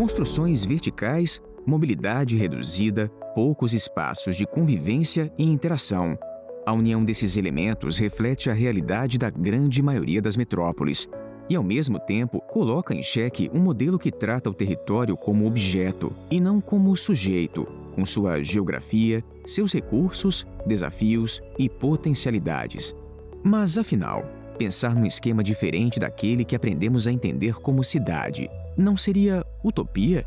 Construções verticais, mobilidade reduzida, poucos espaços de convivência e interação. A união desses elementos reflete a realidade da grande maioria das metrópoles e, ao mesmo tempo, coloca em xeque um modelo que trata o território como objeto e não como sujeito, com sua geografia, seus recursos, desafios e potencialidades. Mas, afinal, pensar num esquema diferente daquele que aprendemos a entender como cidade não seria utopia?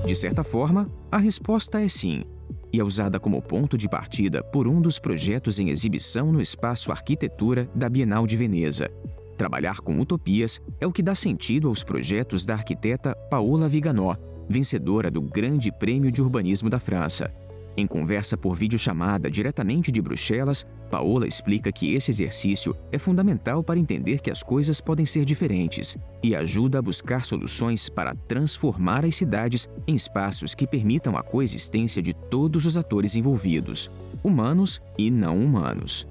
De certa forma, a resposta é sim, e é usada como ponto de partida por um dos projetos em exibição no Espaço Arquitetura da Bienal de Veneza. Trabalhar com utopias é o que dá sentido aos projetos da arquiteta Paola Viganò, vencedora do Grande Prêmio de Urbanismo da França. Em conversa por videochamada diretamente de Bruxelas, Paola explica que esse exercício é fundamental para entender que as coisas podem ser diferentes e ajuda a buscar soluções para transformar as cidades em espaços que permitam a coexistência de todos os atores envolvidos, humanos e não humanos.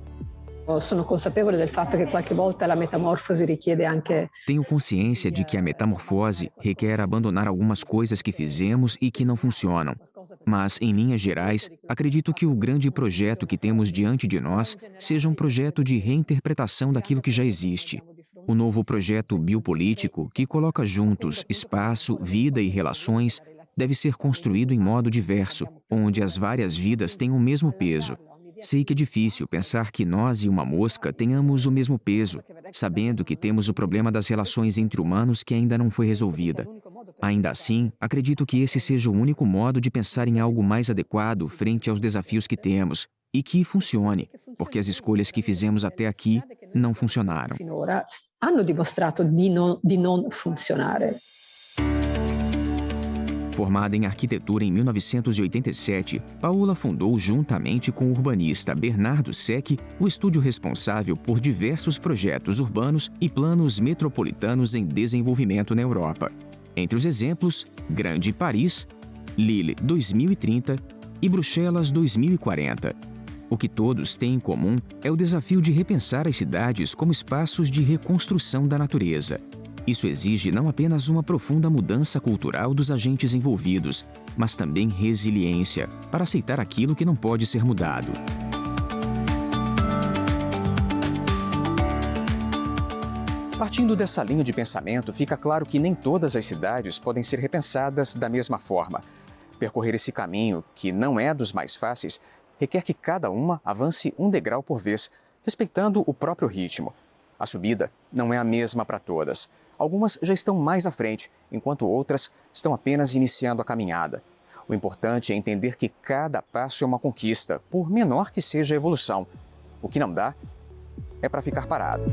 Sono consapevole del fatto che qualche volta la metamorfosi richiede anche. Tenho consciência de que a metamorfose requer abandonar algumas coisas que fizemos e que não funcionam. Mas, em linhas gerais, acredito que o grande projeto que temos diante de nós seja um projeto de reinterpretação daquilo que já existe. O novo projeto biopolítico, que coloca juntos espaço, vida e relações, deve ser construído em modo diverso, onde as várias vidas têm o mesmo peso. Sei que é difícil pensar que nós e uma mosca tenhamos o mesmo peso, sabendo que temos o problema das relações entre humanos que ainda não foi resolvida. Ainda assim, acredito que esse seja o único modo de pensar em algo mais adequado frente aos desafios que temos e que funcione, porque as escolhas que fizemos até aqui não funcionaram. Finora hanno dimostrato di non funzionare. Formada em arquitetura em 1987, Paola fundou, juntamente com o urbanista Bernardo Secchi, o estúdio responsável por diversos projetos urbanos e planos metropolitanos em desenvolvimento na Europa. Entre os exemplos, Grande Paris, Lille 2030 e Bruxelas 2040. O que todos têm em comum é o desafio de repensar as cidades como espaços de reconstrução da natureza. Isso exige não apenas uma profunda mudança cultural dos agentes envolvidos, mas também resiliência para aceitar aquilo que não pode ser mudado. Partindo dessa linha de pensamento, fica claro que nem todas as cidades podem ser repensadas da mesma forma. Percorrer esse caminho, que não é dos mais fáceis, requer que cada uma avance um degrau por vez, respeitando o próprio ritmo. A subida não é a mesma para todas. Algumas já estão mais à frente, enquanto outras estão apenas iniciando a caminhada. O importante é entender que cada passo é uma conquista, por menor que seja a evolução. O que não dá é para ficar parado.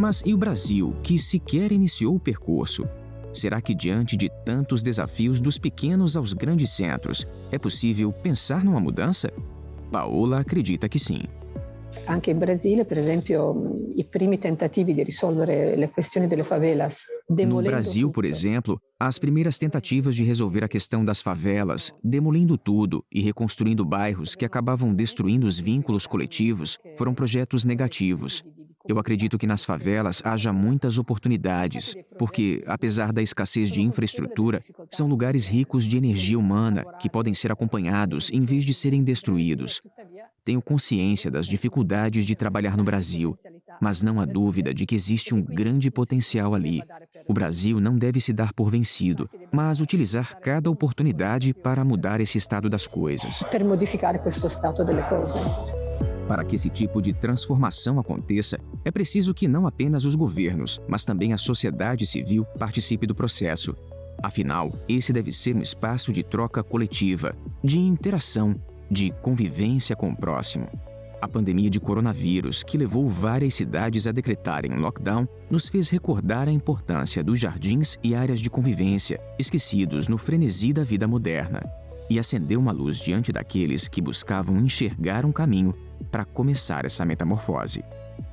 Mas e o Brasil, que sequer iniciou o percurso? Será que diante de tantos desafios dos pequenos aos grandes centros, é possível pensar numa mudança? Paola acredita que sim. Anche in Brasile, per esempio, i primi tentativi di risolvere le questioni delle favelas. No Brasil, por exemplo, as primeiras tentativas de resolver a questão das favelas, demolindo tudo e reconstruindo bairros que acabavam destruindo os vínculos coletivos, foram projetos negativos. Eu acredito que nas favelas haja muitas oportunidades, porque, apesar da escassez de infraestrutura, são lugares ricos de energia humana que podem ser acompanhados em vez de serem destruídos. Tenho consciência das dificuldades de trabalhar no Brasil, mas não há dúvida de que existe um grande potencial ali. O Brasil não deve se dar por vencido, mas utilizar cada oportunidade para mudar esse estado das coisas. Per modificare questo stato delle cose. Para que esse tipo de transformação aconteça, é preciso que não apenas os governos, mas também a sociedade civil participe do processo. Afinal, esse deve ser um espaço de troca coletiva, de interação, de convivência com o próximo. A pandemia de coronavírus, que levou várias cidades a decretarem um lockdown, nos fez recordar a importância dos jardins e áreas de convivência, esquecidos no frenesi da vida moderna, e acendeu uma luz diante daqueles que buscavam enxergar um caminho para começar essa metamorfose.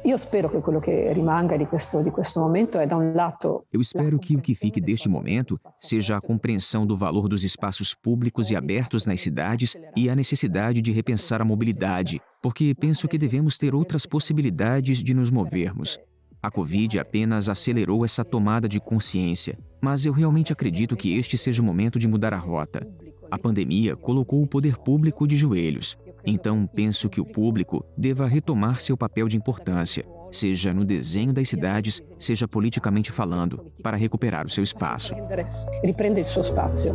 Eu espero que quello che rimanga di questo momento é, da um lato. Eu espero que o que fique deste momento seja a compreensão do valor dos espaços públicos e abertos nas cidades e a necessidade de repensar a mobilidade, porque penso que devemos ter outras possibilidades de nos movermos. A Covid apenas acelerou essa tomada de consciência, mas eu realmente acredito que este seja o momento de mudar a rota. A pandemia colocou o poder público de joelhos, então penso que o público deva retomar seu papel de importância, seja no desenho das cidades, seja politicamente falando, para recuperar o seu espaço. Riprende il suo spazio.